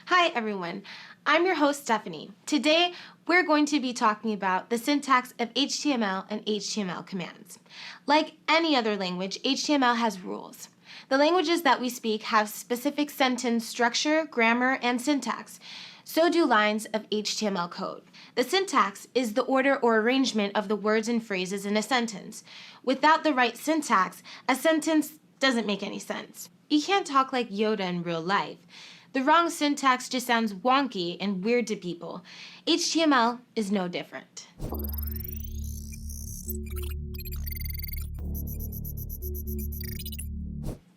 Hi everyone, I'm your host Stephanie. Today we're going to be talking about the syntax of HTML and HTML commands. Like any other language, HTML has rules. The languages that we speak have specific sentence structure, grammar, and syntax. So do lines of HTML code. The syntax is the order or arrangement of the words and phrases in a sentence. Without the right syntax, a sentence doesn't make any sense. You can't talk like Yoda in real life. The wrong syntax just sounds wonky and weird to people. HTML is no different.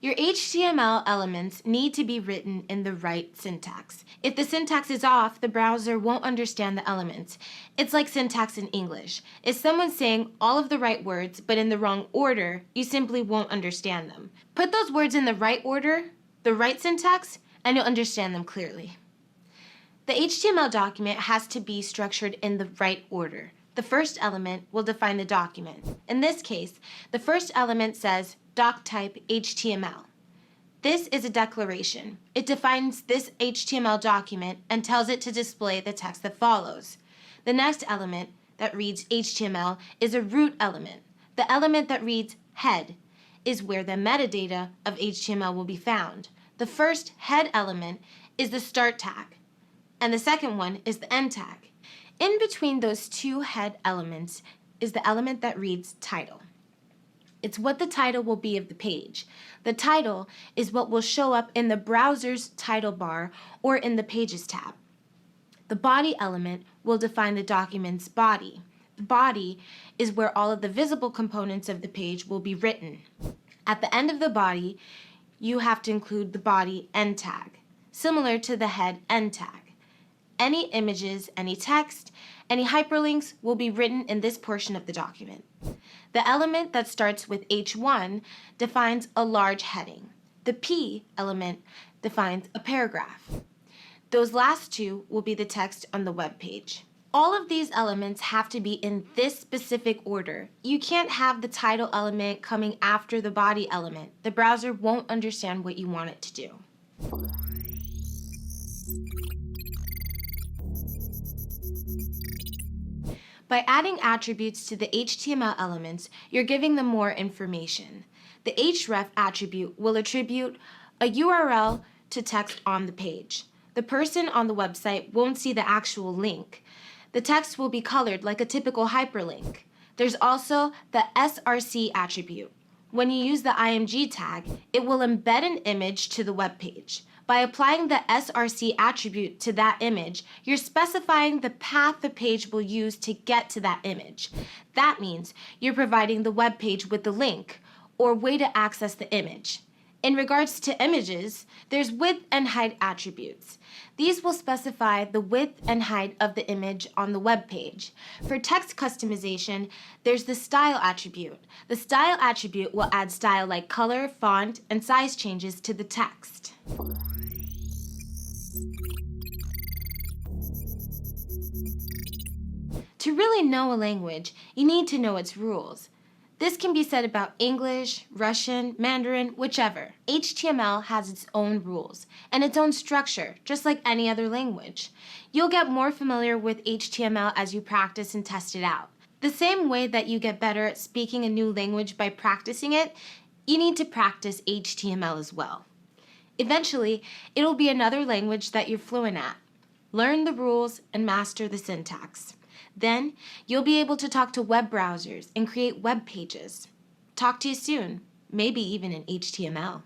Your HTML elements need to be written in the right syntax. If the syntax is off, the browser won't understand the elements. It's like syntax in English. If someone's saying all of the right words but in the wrong order, you simply won't understand them. Put those words in the right order, the right syntax, and you'll understand them clearly. The HTML document has to be structured in the right order. The first element will define the document. In this case, the first element says doc type HTML. This is a declaration. It defines this HTML document and tells it to display the text that follows. The next element that reads HTML is a root element. The element that reads head is where the metadata of HTML will be found. The first head element is the start tag, and the second one is the end tag. In between those two head elements is the element that reads title. It's what the title will be of the page. The title is what will show up in the browser's title bar or in the Pages tab. The body element will define the document's body. The body is where all of the visible components of the page will be written. At the end of the body, you have to include the body end tag, similar to the head end tag. Any images, any text, any hyperlinks will be written in this portion of the document. The element that starts with H1 defines a large heading. The P element defines a paragraph. Those last two will be the text on the web page. All of these elements have to be in this specific order. You can't have the title element coming after the body element. The browser won't understand what you want it to do. By adding attributes to the HTML elements, you're giving them more information. The href attribute will attribute a URL to text on the page. The person on the website won't see the actual link. The text will be colored like a typical hyperlink. There's also the src attribute. When you use the img tag, it will embed an image to the web page. By applying the src attribute to that image, you're specifying the path the page will use to get to that image. That means you're providing the web page with the link or way to access the image. In regards to images, there's width and height attributes. These will specify the width and height of the image on the web page. For text customization, there's the style attribute. The style attribute will add style like color, font, and size changes to the text. To really know a language, you need to know its rules. This can be said about English, Russian, Mandarin, whichever. HTML has its own rules and its own structure, just like any other language. You'll get more familiar with HTML as you practice and test it out. The same way that you get better at speaking a new language by practicing it, you need to practice HTML as well. Eventually, it'll be another language that you're fluent at. Learn the rules and master the syntax. Then, you'll be able to talk to web browsers and create web pages. Talk to you soon, maybe even in HTML.